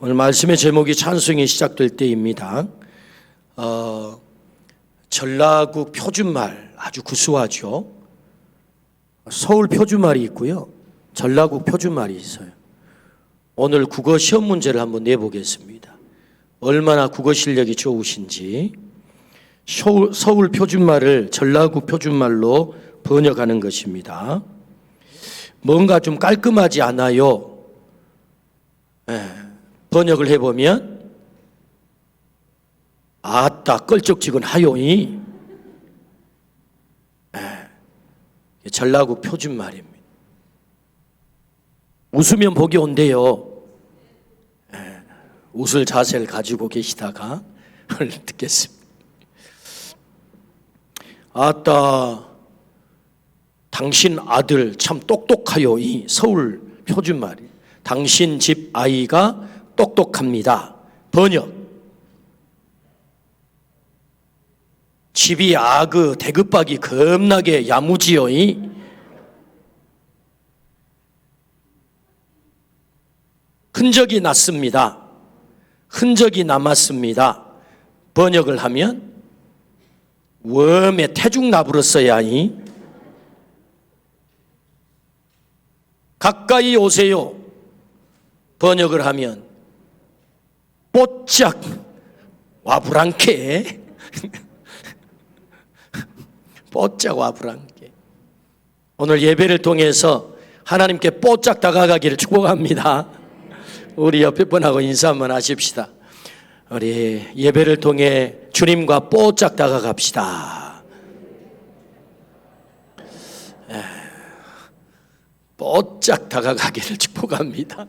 오늘 말씀의 제목이 찬송이 시작될 때입니다. 전라국 표준말 아주 구수하죠. 서울 표준말이 있고요. 전라국 표준말이 있어요. 오늘 국어 시험 문제를 한번 내보겠습니다. 얼마나 국어 실력이 좋으신지. 서울 표준말을 전라국 표준말로 번역하는 것입니다. 뭔가 좀 깔끔하지 않아요. 번역을 해보면 아따 껄쩍지근하요이. 전라국 표준말입니다. 웃으면 복이 온대요. 웃을 자세를 가지고 계시다가 듣겠습니다. 아따 당신 아들 참 똑똑하요이. 서울 표준말이. 당신 집 아이가 똑똑합니다. 번역. 집이 대급박이 겁나게 야무지요이. 흔적이 났습니다. 흔적이 남았습니다. 번역을 하면 웜에 태죽 나불었어야이. 가까이 오세요. 번역을 하면 뽀짝 와부랑케. 뽀짝 와부랑케. 오늘 예배를 통해서 하나님께 뽀짝 다가가기를 축복합니다. 우리 옆에 분하고 인사 한번 하십시다. 우리 예배를 통해 주님과 뽀짝 다가갑시다. 뽀짝 다가가기를 축복합니다.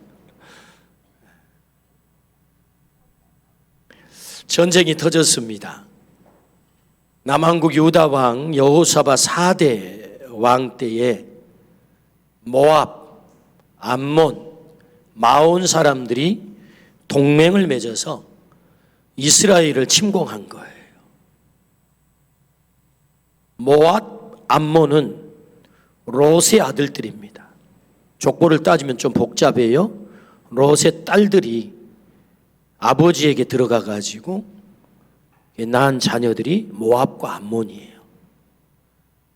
전쟁이 터졌습니다. 남한국 유다 왕 여호사밧 4대 왕 때에 모압, 암몬, 마온 사람들이 동맹을 맺어서 이스라엘을 침공한 거예요. 모압, 암몬은 롯의 아들들입니다. 족보를 따지면 좀 복잡해요. 롯의 딸들이 아버지에게 들어가 가지고 낳은 자녀들이 모압과 암몬이에요.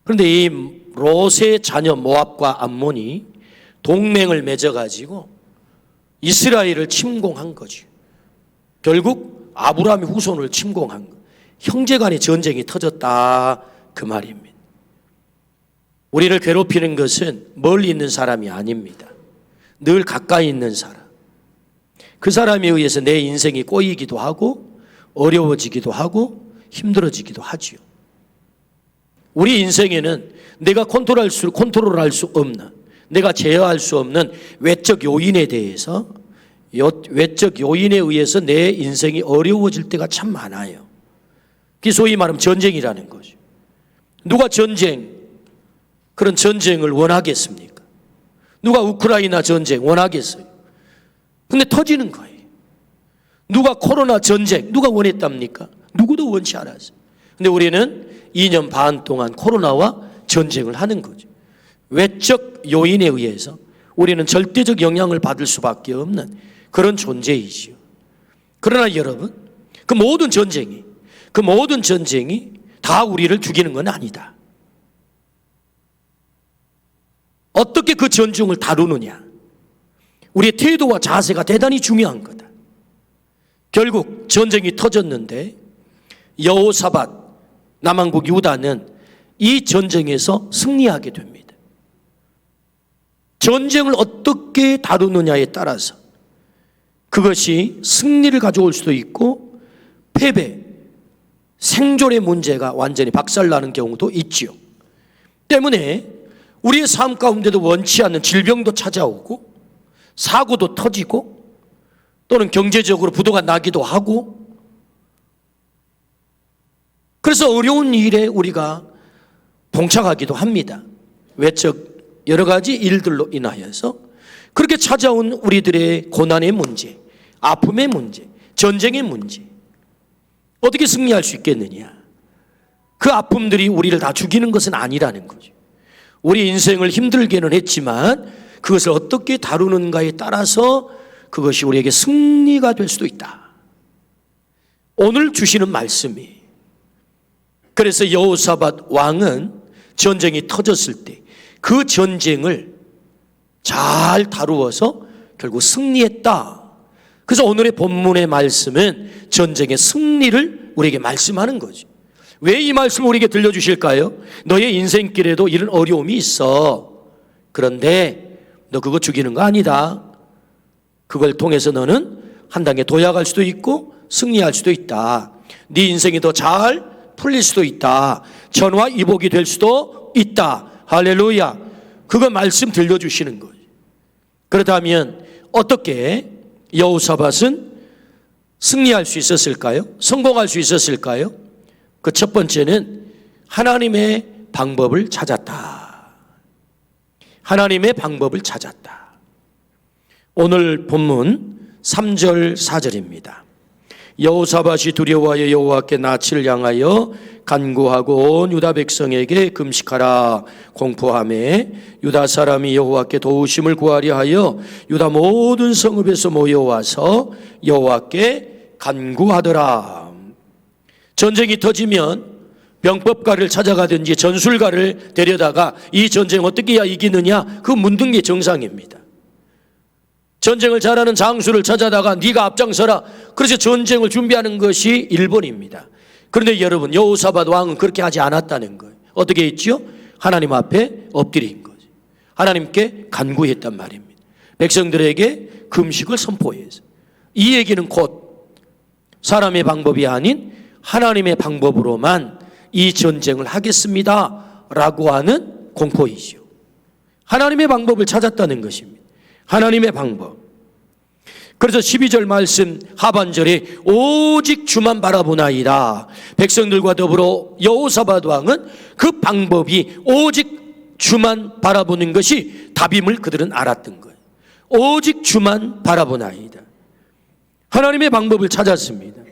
그런데 이 롯의 자녀 모압과 암몬이 동맹을 맺어 가지고 이스라엘을 침공한 거죠. 결국 아브라함의 후손을 침공한 거. 형제간의 전쟁이 터졌다 그 말입니다. 우리를 괴롭히는 것은 멀리 있는 사람이 아닙니다. 늘 가까이 있는 사람. 그 사람에 의해서 내 인생이 꼬이기도 하고 어려워지기도 하고 힘들어지기도 하지요. 우리 인생에는 내가 컨트롤할 수 없는, 내가 제어할 수 없는 외적 요인에 대해서, 외적 요인에 의해서 내 인생이 어려워질 때가 참 많아요. 그게 소위 말하면 전쟁이라는 거죠. 누가 그런 전쟁을 원하겠습니까? 누가 우크라이나 전쟁 원하겠어요? 근데 터지는 거예요. 누가 코로나 전쟁 누가 원했답니까? 누구도 원치 않았어요. 근데 우리는 2년 반 동안 코로나와 전쟁을 하는 거죠. 외적 요인에 의해서 우리는 절대적 영향을 받을 수밖에 없는 그런 존재이지요. 그러나 여러분, 그 모든 전쟁이 다 우리를 죽이는 건 아니다. 어떻게 그 전쟁을 다루느냐, 우리의 태도와 자세가 대단히 중요한 거다. 결국 전쟁이 터졌는데 여호사밧 남한국 유다는 이 전쟁에서 승리하게 됩니다. 전쟁을 어떻게 다루느냐에 따라서 그것이 승리를 가져올 수도 있고 패배, 생존의 문제가 완전히 박살나는 경우도 있지요. 때문에 우리의 삶 가운데도 원치 않는 질병도 찾아오고 사고도 터지고 또는 경제적으로 부도가 나기도 하고, 그래서 어려운 일에 우리가 봉착하기도 합니다. 외적 여러 가지 일들로 인하여서 그렇게 찾아온 우리들의 고난의 문제, 아픔의 문제, 전쟁의 문제, 어떻게 승리할 수 있겠느냐? 그 아픔들이 우리를 다 죽이는 것은 아니라는 거죠. 우리 인생을 힘들게는 했지만 그것을 어떻게 다루는가에 따라서 그것이 우리에게 승리가 될 수도 있다. 오늘 주시는 말씀이. 그래서 여호사밧 왕은 전쟁이 터졌을 때 그 전쟁을 잘 다루어서 결국 승리했다. 그래서 오늘의 본문의 말씀은 전쟁의 승리를 우리에게 말씀하는 거죠. 왜 이 말씀을 우리에게 들려주실까요? 너의 인생길에도 이런 어려움이 있어. 그런데 너 그거 죽이는 거 아니다. 그걸 통해서 너는 한 단계 도약할 수도 있고 승리할 수도 있다. 네 인생이 더 잘 풀릴 수도 있다. 전화위복이 될 수도 있다. 할렐루야. 그거 말씀 들려주시는 거예요. 그렇다면 어떻게 여호사밧은 승리할 수 있었을까요? 성공할 수 있었을까요? 그 첫 번째는 하나님의 방법을 찾았다. 하나님의 방법을 찾았다. 오늘 본문 3절 4절입니다. 여호사밧이 두려워하여 여호와께 낯을 향하여 간구하고 온 유다 백성에게 금식하라 공포하매 유다 사람이 여호와께 도우심을 구하려 하여 유다 모든 성읍에서 모여와서 여호와께 간구하더라. 전쟁이 터지면 병법가를 찾아가든지 전술가를 데려다가 이 전쟁 어떻게 해야 이기느냐, 그 묻는 게 정상입니다. 전쟁을 잘하는 장수를 찾아다가 네가 앞장서라, 그래서 전쟁을 준비하는 것이 일본입니다. 그런데 여러분, 여호사밧 왕은 그렇게 하지 않았다는 거예요. 어떻게 했죠? 하나님 앞에 엎드린 거죠. 하나님께 간구했단 말입니다. 백성들에게 금식을 선포해서. 이 얘기는 곧 사람의 방법이 아닌 하나님의 방법으로만 이 전쟁을 하겠습니다 라고 하는 공포이죠. 하나님의 방법을 찾았다는 것입니다. 하나님의 방법. 그래서 12절 말씀 하반절에 오직 주만 바라보나이다. 백성들과 더불어 여호사밧 왕은 그 방법이 오직 주만 바라보는 것이 답임을 그들은 알았던 거예요. 오직 주만 바라보나이다. 하나님의 방법을 찾았습니다.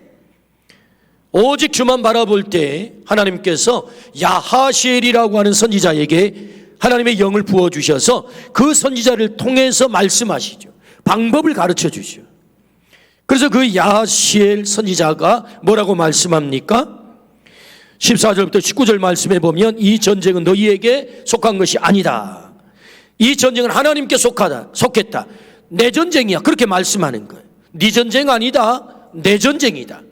오직 주만 바라볼 때 하나님께서 야하시엘이라고 하는 선지자에게 하나님의 영을 부어주셔서 그 선지자를 통해서 말씀하시죠. 방법을 가르쳐 주죠. 그래서 그 야하시엘 선지자가 뭐라고 말씀합니까? 14절부터 19절 말씀에 보면 이 전쟁은 너희에게 속한 것이 아니다. 이 전쟁은 하나님께 속했다. 내 전쟁이야. 그렇게 말씀하는 거예요. 네 전쟁 아니다. 내 전쟁이다.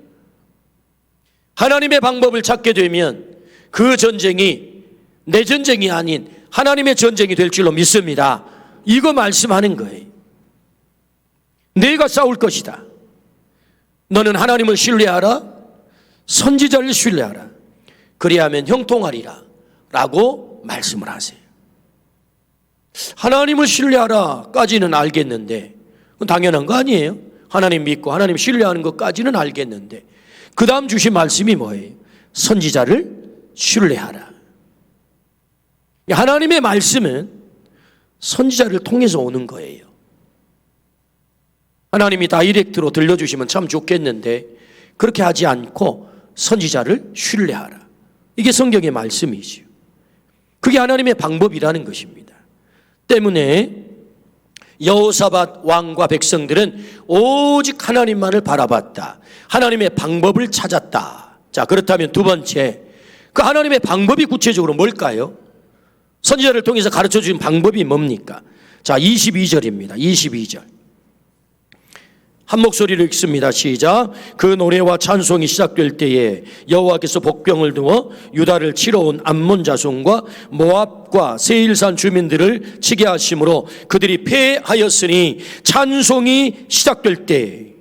하나님의 방법을 찾게 되면 그 전쟁이 내 전쟁이 아닌 하나님의 전쟁이 될 줄로 믿습니다. 이거 말씀하는 거예요. 내가 싸울 것이다. 너는 하나님을 신뢰하라. 선지자를 신뢰하라. 그리하면 형통하리라 라고 말씀을 하세요. 하나님을 신뢰하라까지는 알겠는데, 그건 당연한 거 아니에요? 하나님 믿고 하나님 신뢰하는 것까지는 알겠는데, 그 다음 주신 말씀이 뭐예요? 선지자를 신뢰하라. 하나님의 말씀은 선지자를 통해서 오는 거예요. 하나님이 다이렉트로 들려주시면 참 좋겠는데 그렇게 하지 않고 선지자를 신뢰하라. 이게 성경의 말씀이지요. 그게 하나님의 방법이라는 것입니다. 때문에 여호사밧 왕과 백성들은 오직 하나님만을 바라봤다. 하나님의 방법을 찾았다. 자, 그렇다면 두 번째, 그 하나님의 방법이 구체적으로 뭘까요? 선지자를 통해서 가르쳐 주신 방법이 뭡니까? 자, 22절입니다. 22절. 한 목소리로 읽습니다. 시작. 그 노래와 찬송이 시작될 때에 여호와께서 복병을 두어 유다를 치러 온 암몬 자손과 모압과 세일산 주민들을 치게 하심으로 그들이 패하였으니 찬송이 시작될 때,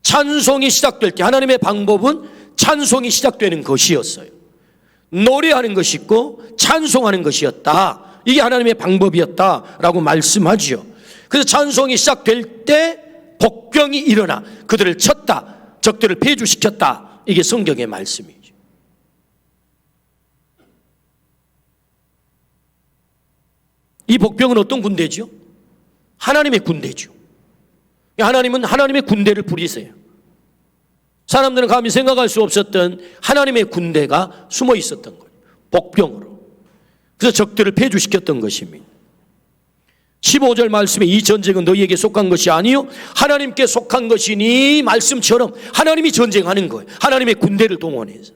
찬송이 시작될 때 하나님의 방법은 찬송이 시작되는 것이었어요. 노래하는 것이 있고 찬송하는 것이었다. 이게 하나님의 방법이었다라고 말씀하지요. 그래서 찬송이 시작될 때 복병이 일어나 그들을 쳤다. 적들을 폐주시켰다. 이게 성경의 말씀이죠. 이 복병은 어떤 군대죠? 하나님의 군대죠. 하나님은 하나님의 군대를 부리세요. 사람들은 감히 생각할 수 없었던 하나님의 군대가 숨어 있었던 거예요. 복병으로. 그래서 적들을 폐주시켰던 것입니다. 15절 말씀에 이 전쟁은 너희에게 속한 것이 아니요 하나님께 속한 것이니 말씀처럼 하나님이 전쟁하는 거예요. 하나님의 군대를 동원해서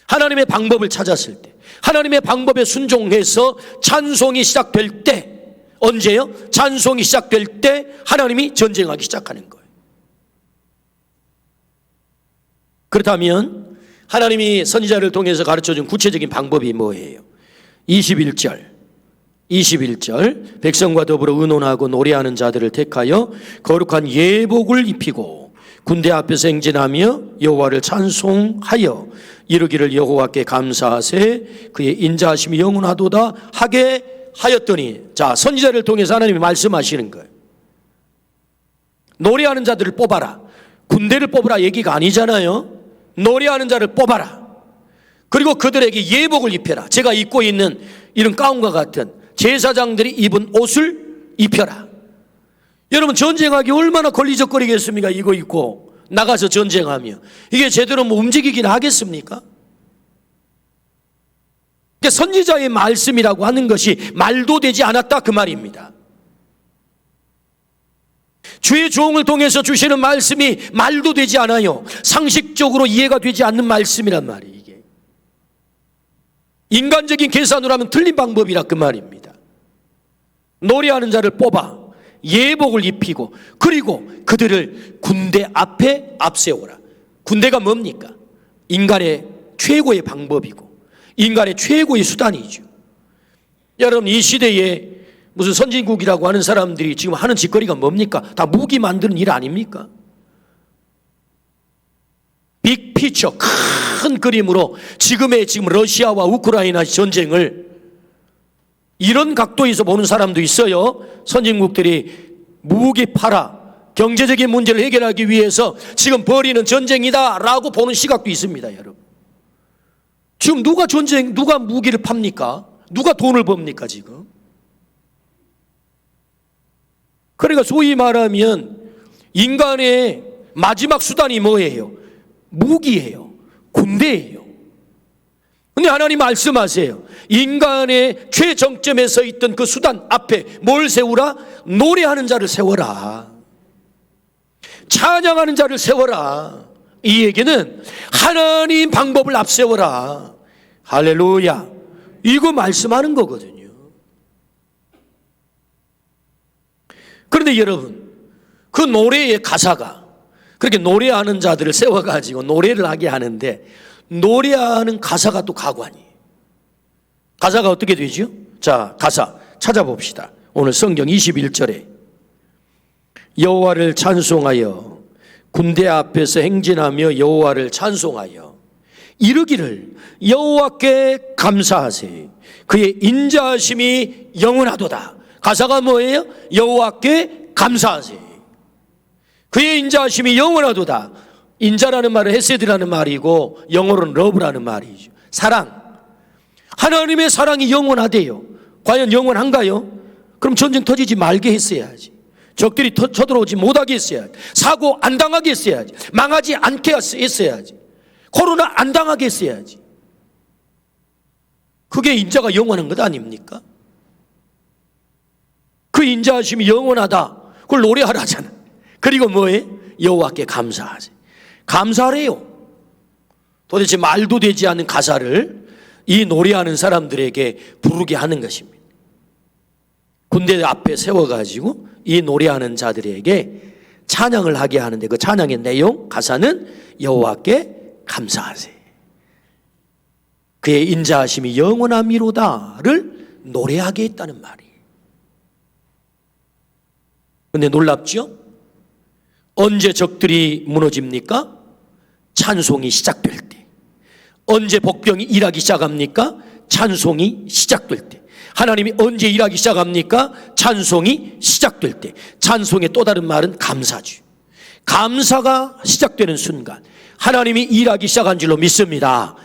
하나님의 방법을 찾았을 때, 하나님의 방법에 순종해서 찬송이 시작될 때, 언제요? 찬송이 시작될 때 하나님이 전쟁하기 시작하는 거예요. 그렇다면 하나님이 선지자를 통해서 가르쳐준 구체적인 방법이 뭐예요? 21절 백성과 더불어 의논하고 노래하는 자들을 택하여 거룩한 예복을 입히고 군대 앞에서 행진하며 여호와를 찬송하여 이르기를 여호와께 감사하세 그의 인자하심이 영원하도다 하게 하였더니, 자, 선지자를 통해서 하나님이 말씀하시는 거예요. 노래하는 자들을 뽑아라. 군대를 뽑으라 얘기가 아니잖아요. 노래하는 자를 뽑아라. 그리고 그들에게 예복을 입혀라. 제가 입고 있는 이런 가운과 같은 제사장들이 입은 옷을 입혀라. 여러분, 전쟁하기 얼마나 걸리적거리겠습니까? 이거 입고 나가서 전쟁하며 이게 제대로 움직이긴 하겠습니까? 선지자의 말씀이라고 하는 것이 말도 되지 않았다 그 말입니다. 주의 종을 통해서 주시는 말씀이 말도 되지 않아요. 상식적으로 이해가 되지 않는 말씀이란 말이에요. 이게 인간적인 계산으로 하면 틀린 방법이라 그 말입니다. 노래하는 자를 뽑아 예복을 입히고 그리고 그들을 군대 앞에 앞세워라. 군대가 뭡니까? 인간의 최고의 방법이고 인간의 최고의 수단이죠. 여러분, 이 시대에 무슨 선진국이라고 하는 사람들이 지금 하는 짓거리가 뭡니까? 다 무기 만드는 일 아닙니까? 빅피처, 큰 그림으로 지금 러시아와 우크라이나 전쟁을 이런 각도에서 보는 사람도 있어요. 선진국들이 무기 팔아 경제적인 문제를 해결하기 위해서 지금 벌이는 전쟁이다라고 보는 시각도 있습니다, 여러분. 지금 누가 무기를 팝니까? 누가 돈을 법니까, 지금? 그러니까 소위 말하면 인간의 마지막 수단이 뭐예요? 무기예요. 군대예요. 근데 하나님 말씀하세요. 인간의 최정점에 서 있던 그 수단 앞에 뭘 세우라? 노래하는 자를 세워라. 찬양하는 자를 세워라. 이 얘기는 하나님 방법을 앞세워라. 할렐루야. 이거 말씀하는 거거든요. 그런데 여러분, 그 노래의 가사가 그렇게 노래하는 자들을 세워가지고 노래를 하게 하는데 노래하는 가사가 또 가관이에요. 가사가 어떻게 되죠? 자, 가사 찾아봅시다. 오늘 성경 21절에 여호와를 찬송하여 군대 앞에서 행진하며 여호와를 찬송하여 이르기를 여호와께 감사하세 그의 인자하심이 영원하도다. 가사가 뭐예요? 여호와께 감사하세 그의 인자하심이 영원하도다. 인자라는 말은 헤세드라는 말이고 영어로는 러브라는 말이죠. 사랑. 하나님의 사랑이 영원하대요. 과연 영원한가요? 그럼 전쟁 터지지 말게 했어야지. 적들이 쳐들어오지 못하게 했어야지. 사고 안 당하게 했어야지. 망하지 않게 했어야지. 코로나 안 당하게 했어야지. 그게 인자가 영원한 것 아닙니까? 그 인자하심이 영원하다. 그걸 노래하라잖아. 그리고 뭐해? 여호와께 감사하지. 감사래요. 도대체 말도 되지 않는 가사를 이 노래하는 사람들에게 부르게 하는 것입니다. 군대 앞에 세워가지고 이 노래하는 자들에게 찬양을 하게 하는데 그 찬양의 내용, 가사는 여호와께 감사하세 그의 인자하심이 영원함이로다를 노래하게 했다는 말이에요. 그런데 놀랍죠? 언제 적들이 무너집니까? 찬송이 시작될 때. 언제 복병이 일하기 시작합니까? 찬송이 시작될 때. 하나님이 언제 일하기 시작합니까? 찬송이 시작될 때. 찬송의 또 다른 말은 감사죠. 감사가 시작되는 순간 하나님이 일하기 시작한 줄로 믿습니다.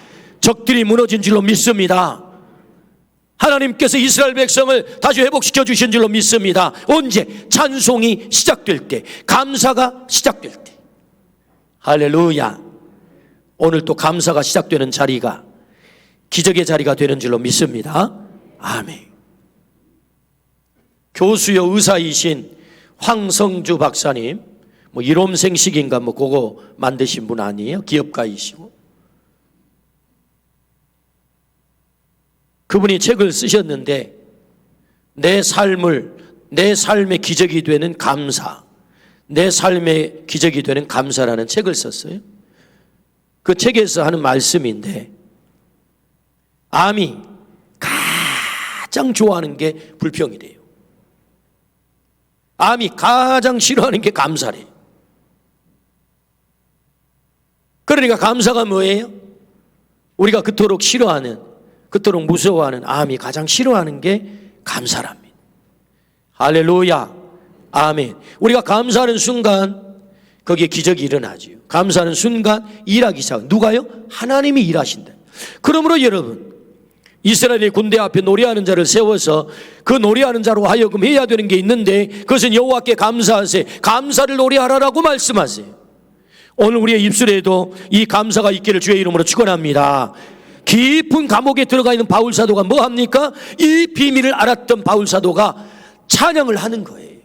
적들이 무너진 줄로 믿습니다. 하나님께서 이스라엘 백성을 다시 회복시켜 주신 줄로 믿습니다. 언제? 찬송이 시작될 때, 감사가 시작될 때. 할렐루야. 오늘 또 감사가 시작되는 자리가 기적의 자리가 되는 줄로 믿습니다. 아멘. 교수여 의사이신 황성주 박사님, 뭐 일홈생식인가 뭐 그거 만드신 분 아니에요? 기업가이시고. 그분이 책을 쓰셨는데 내 삶의 기적이 되는 감사, 내 삶의 기적이 되는 감사라는 책을 썼어요. 그 책에서 하는 말씀인데, 암이 가장 좋아하는 게 불평이래요. 암이 가장 싫어하는 게 감사래요. 그러니까 감사가 뭐예요? 우리가 그토록 싫어하는, 그토록 무서워하는 암이 가장 싫어하는 게 감사랍니다. 할렐루야, 아멘. 우리가 감사하는 순간 거기에 기적이 일어나지요. 감사하는 순간 일하기 시작. 누가요? 하나님이 일하신다. 그러므로 여러분, 이스라엘의 군대 앞에 노래하는 자를 세워서 그 노래하는 자로 하여금 해야 되는 게 있는데, 그것은 여호와께 감사하세, 감사를 노래하라라고 말씀하세요. 오늘 우리의 입술에도 이 감사가 있기를 주의 이름으로 축원합니다. 깊은 감옥에 들어가 있는 바울 사도가 뭐 합니까? 이 비밀을 알았던 바울 사도가 찬양을 하는 거예요.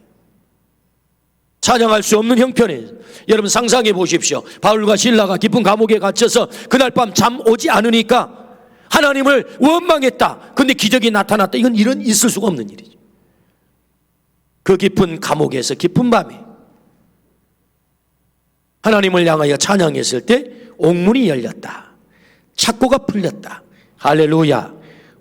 찬양할 수 없는 형편에 여러분 상상해 보십시오. 바울과 실라가 깊은 감옥에 갇혀서 그날 밤 잠 오지 않으니까 하나님을 원망했다. 근데 기적이 나타났다. 이건 있을 수가 없는 일이죠. 그 깊은 감옥에서 깊은 밤에 하나님을 향하여 찬양했을 때 옥문이 열렸다. 착고가 풀렸다. 할렐루야.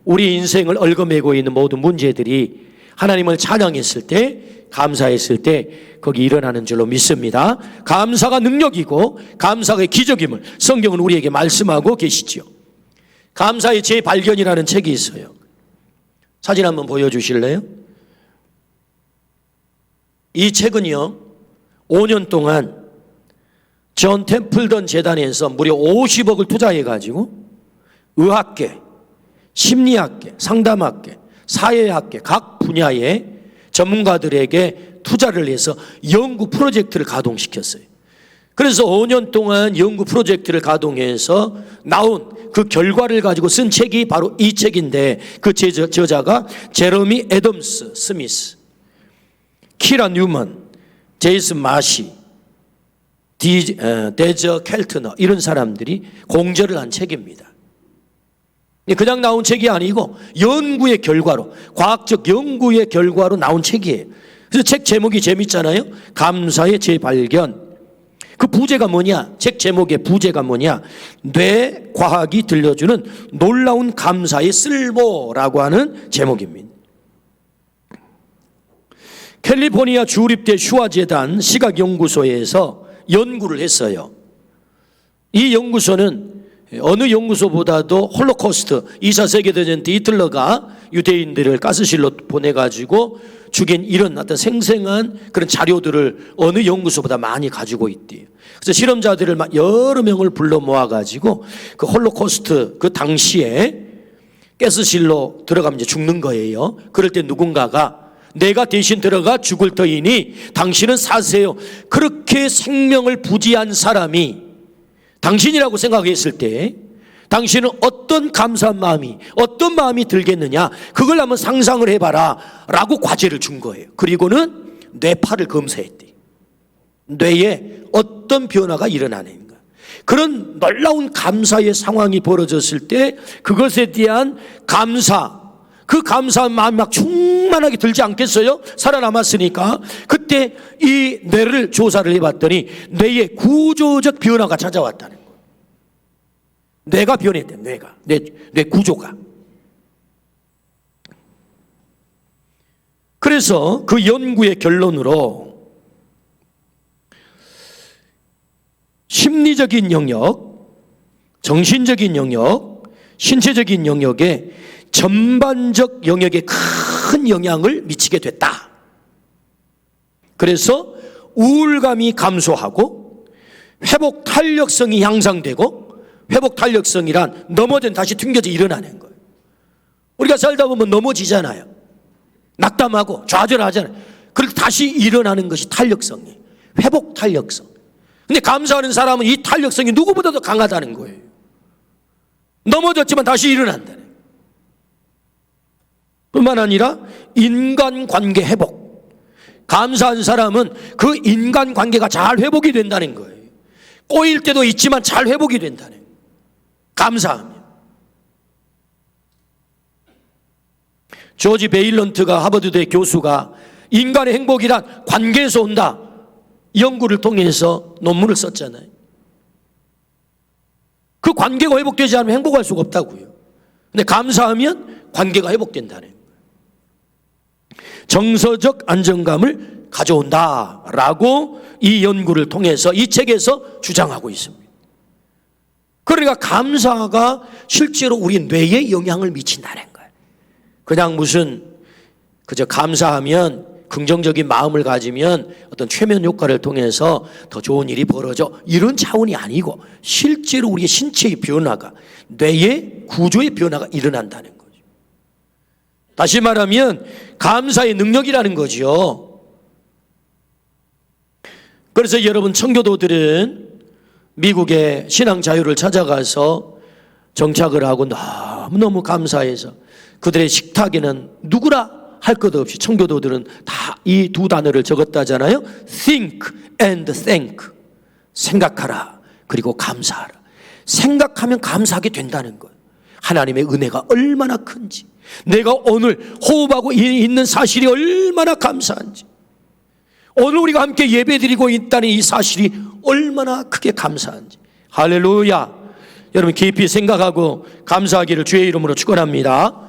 우리 인생을 얽어매고 있는 모든 문제들이 하나님을 찬양했을 때, 감사했을 때 거기 일어나는 줄로 믿습니다. 감사가 능력이고 감사가 기적임을 성경은 우리에게 말씀하고 계시지요. 감사의 재발견이라는 책이 있어요. 사진 한번 보여주실래요? 이 책은요, 5년 동안 존 템플던 재단에서 무려 50억을 투자해가지고 의학계, 심리학계, 상담학계, 사회학계 각 분야의 전문가들에게 투자를 해서 연구 프로젝트를 가동시켰어요. 그래서 5년 동안 연구 프로젝트를 가동해서 나온 그 결과를 가지고 쓴 책이 바로 이 책인데, 그 저자가 제러미 애덤스 스미스, 키라 뉴먼, 제이슨 마시, 데저 켈트너, 이런 사람들이 공저를 한 책입니다. 그냥 나온 책이 아니고 연구의 결과로, 과학적 연구의 결과로 나온 책이에요. 그래서 책 제목이 재밌잖아요. 감사의 재발견. 그 부제가 뭐냐? 책 제목의 부제가 뭐냐? 뇌 과학이 들려주는 놀라운 감사의 쓸모라고 하는 제목입니다. 캘리포니아 주립대 슈와재단 시각연구소에서 연구를 했어요. 이 연구소는 어느 연구소보다도 홀로코스트, 2차 세계대전 때 히틀러가 유대인들을 가스실로 보내가지고 죽인 이런 어떤 생생한 그런 자료들을 어느 연구소보다 많이 가지고 있대요. 그래서 실험자들을 여러 명을 불러 모아가지고 그 홀로코스트 그 당시에 가스실로 들어가면 이제 죽는 거예요. 그럴 때 누군가가 내가 대신 들어가 죽을 터이니 당신은 사세요. 그렇게 생명을 부지한 사람이 당신이라고 생각했을 때 당신은 어떤 감사한 마음이, 어떤 마음이 들겠느냐, 그걸 한번 상상을 해봐라 라고 과제를 준 거예요. 그리고는 뇌파를 검사했대. 뇌에 어떤 변화가 일어나는가. 그런 놀라운 감사의 상황이 벌어졌을 때 그것에 대한 감사, 그 감사한 마음이 막 충만하게 들지 않겠어요? 살아남았으니까. 그때 이 뇌를 조사를 해봤더니 뇌에 구조적 변화가 찾아왔다는 거예요. 뇌가 변했대. 뇌가. 뇌 구조가. 그래서 그 연구의 결론으로 심리적인 영역, 정신적인 영역, 신체적인 영역에 전반적 영역에 큰 영향을 미치게 됐다. 그래서 우울감이 감소하고 회복 탄력성이 향상되고, 회복 탄력성이란 넘어진 다시 튕겨져 일어나는 거예요. 우리가 살다 보면 넘어지잖아요. 낙담하고 좌절하잖아요. 그렇게 다시 일어나는 것이 탄력성이에요. 회복 탄력성. 근데 감사하는 사람은 이 탄력성이 누구보다도 강하다는 거예요. 넘어졌지만 다시 일어난다는 거예요. 뿐만 아니라 인간관계 회복. 감사한 사람은 그 인간관계가 잘 회복이 된다는 거예요. 꼬일 때도 있지만 잘 회복이 된다는 거예요. 감사하면. 조지 베일런트가 하버드대 교수가 인간의 행복이란 관계에서 온다, 이 연구를 통해서 논문을 썼잖아요. 그 관계가 회복되지 않으면 행복할 수가 없다고요. 근데 감사하면 관계가 회복된다는 거예요. 정서적 안정감을 가져온다라고 이 연구를 통해서 이 책에서 주장하고 있습니다. 그러니까 감사가 실제로 우리 뇌에 영향을 미친다는 거예요. 그냥 그저 감사하면, 긍정적인 마음을 가지면 어떤 최면 효과를 통해서 더 좋은 일이 벌어져, 이런 차원이 아니고 실제로 우리의 신체의 변화가, 뇌의 구조의 변화가 일어난다는 거죠. 다시 말하면 감사의 능력이라는 거죠. 그래서 여러분, 청교도들은 미국의 신앙 자유를 찾아가서 정착을 하고 너무너무 감사해서 그들의 식탁에는 누구라 할 것 없이 청교도들은 다 이 두 단어를 적었다잖아요. Think and thank. 생각하라, 그리고 감사하라. 생각하면 감사하게 된다는 거예요. 하나님의 은혜가 얼마나 큰지, 내가 오늘 호흡하고 있는 사실이 얼마나 감사한지, 오늘 우리가 함께 예배드리고 있다는 이 사실이 얼마나 크게 감사한지. 할렐루야. 여러분, 깊이 생각하고 감사하기를 주의 이름으로 축원합니다.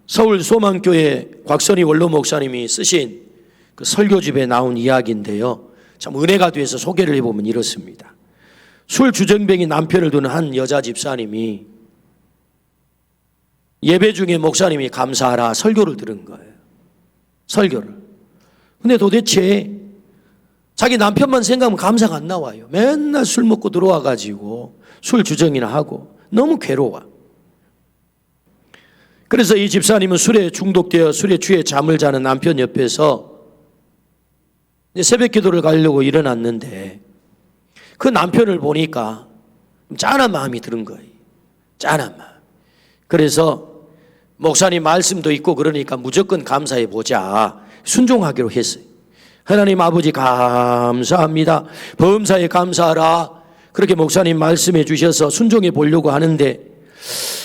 서울 소망교회 곽선희 원로 목사님이 쓰신 그 설교집에 나온 이야기인데요, 참 은혜가 돼서 소개를 해보면 이렇습니다. 술 주정뱅이 남편을 두는 한 여자 집사님이 예배 중에 목사님이 감사하라 설교를 들은 거예요. 설교를. 근데 도대체 자기 남편만 생각하면 감사가 안 나와요. 맨날 술 먹고 들어와가지고 술 주정이나 하고 너무 괴로워. 그래서 이 집사님은 술에 중독되어 술에 취해 잠을 자는 남편 옆에서 새벽 기도를 가려고 일어났는데 그 남편을 보니까 짠한 마음이 드는 거예요. 짠한 마음. 그래서 목사님 말씀도 있고 그러니까 무조건 감사해 보자, 순종하기로 했어요. 하나님 아버지 감사합니다, 범사에 감사하라, 그렇게 목사님 말씀해 주셔서 순종해 보려고 하는데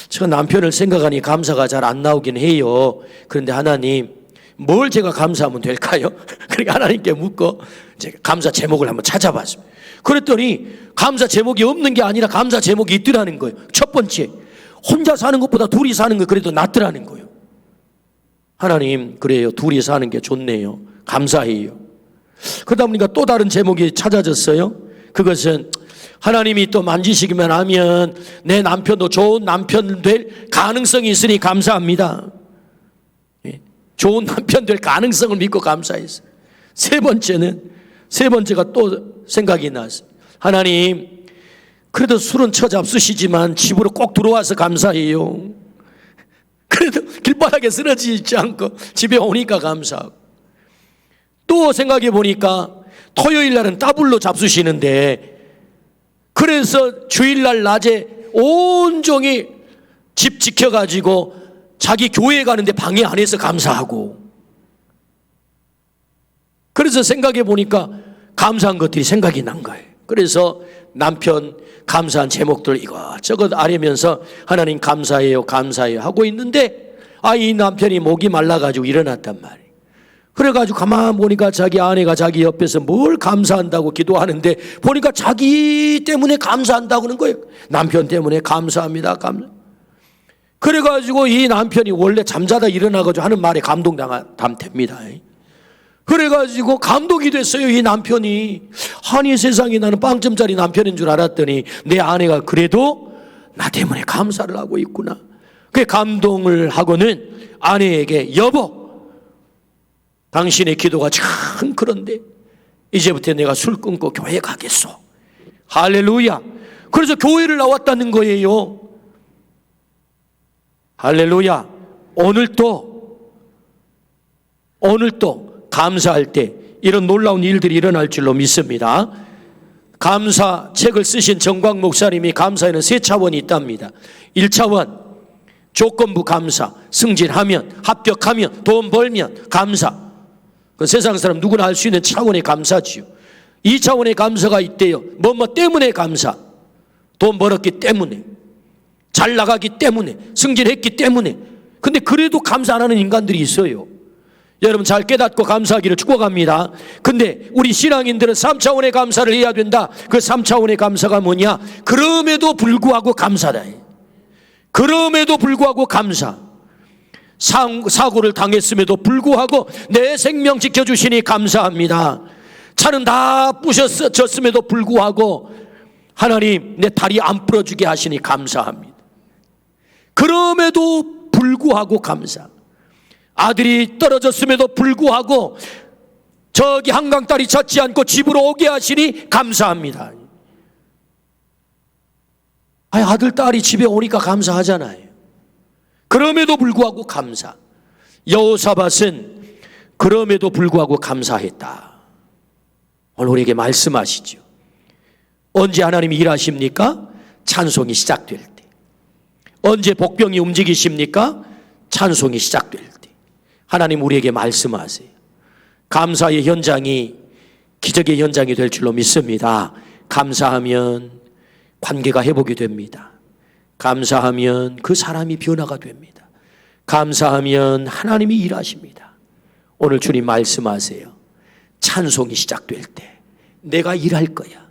저 남편을 생각하니 감사가 잘 안 나오긴 해요. 그런데 하나님, 뭘 제가 감사하면 될까요? 그러니까 하나님께 묻고 제가 감사 제목을 한번 찾아봤습니다. 그랬더니 감사 제목이 없는 게 아니라 감사 제목이 있더라는 거예요. 첫 번째, 혼자 사는 것보다 둘이 사는 거 그래도 낫더라는 거예요. 하나님, 그래요, 둘이 사는 게 좋네요, 감사해요. 그러다 보니까 또 다른 제목이 찾아졌어요. 그것은 하나님이 또 만지시기만 하면 내 남편도 좋은 남편 될 가능성이 있으니 감사합니다. 좋은 남편 될 가능성을 믿고 감사했어요. 세 번째가 또 생각이 났어요. 하나님, 그래도 술은 처잡수시지만 집으로 꼭 들어와서 감사해요. 그래도 길바닥에 쓰러지지 않고 집에 오니까 감사하고. 또 생각해 보니까 토요일 날은 따블로 잡수시는데 그래서 주일날 낮에 온종일 집 지켜가지고 자기 교회 가는데 방해 안 해서 감사하고. 그래서 생각해 보니까 감사한 것들이 생각이 난 거예요. 그래서 남편 감사한 제목들 이것저것 아뢰면서 하나님 감사해요, 감사해요 하고 있는데 이 남편이 목이 말라가지고 일어났단 말이에요. 그래가지고 가만 보니까 자기 아내가 자기 옆에서 뭘 감사한다고 기도하는데 보니까 자기 때문에 감사한다고 하는 거예요. 남편 때문에 감사합니다, 그래가지고 이 남편이 원래 잠자다 일어나가지고 하는 말에 감동됩니다. 그래가지고 감동이 됐어요. 이 남편이. 아니, 세상에 나는 빵점짜리 남편인 줄 알았더니 내 아내가 그래도 나 때문에 감사를 하고 있구나. 그 감동을 하고는 아내에게, 여보, 당신의 기도가 참 그런데 이제부터 내가 술 끊고 교회 가겠소. 할렐루야. 그래서 교회를 나왔다는 거예요. 할렐루야. 오늘 또 감사할 때 이런 놀라운 일들이 일어날 줄로 믿습니다. 감사 책을 쓰신 정광 목사님이 감사에는 세 차원이 있답니다. 1차원, 조건부 감사, 승진하면, 합격하면, 돈 벌면 감사. 그 세상 사람 누구나 할 수 있는 차원의 감사지요. 2차원의 감사가 있대요. 뭐뭐 때문에 감사. 돈 벌었기 때문에, 잘 나가기 때문에, 승진했기 때문에. 근데 그래도 감사 안 하는 인간들이 있어요. 여러분 잘 깨닫고 감사하기를 축복합니다. 근데 우리 신앙인들은 3차원의 감사를 해야 된다. 그 3차원의 감사가 뭐냐? 그럼에도 불구하고 감사다. 그럼에도 불구하고 감사. 사고를 당했음에도 불구하고 내 생명 지켜주시니 감사합니다. 차는 다 부셔졌음에도 불구하고 하나님 내 다리 안 부러지게 하시니 감사합니다. 그럼에도 불구하고 감사. 아들이 떨어졌음에도 불구하고 저기 한강다리 찾지 않고 집으로 오게 하시니 감사합니다. 아들, 딸이 집에 오니까 감사하잖아요. 그럼에도 불구하고 감사. 여호사밧은 그럼에도 불구하고 감사했다. 오늘 우리에게 말씀하시죠. 언제 하나님이 일하십니까? 찬송이 시작될 때. 언제 복병이 움직이십니까? 찬송이 시작될 때. 하나님 우리에게 말씀하세요. 감사의 현장이 기적의 현장이 될 줄로 믿습니다. 감사하면 관계가 회복이 됩니다. 감사하면 그 사람이 변화가 됩니다. 감사하면 하나님이 일하십니다. 오늘 주님 말씀하세요. 찬송이 시작될 때 내가 일할 거야.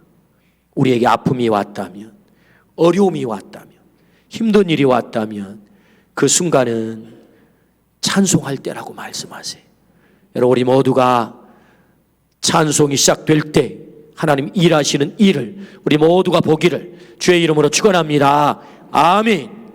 우리에게 아픔이 왔다면, 어려움이 왔다면, 힘든 일이 왔다면 그 순간은 찬송할 때라고 말씀하세요. 여러분 우리 모두가 찬송이 시작될 때 하나님 일하시는 일을 우리 모두가 보기를 주의 이름으로 축원합니다. 아멘.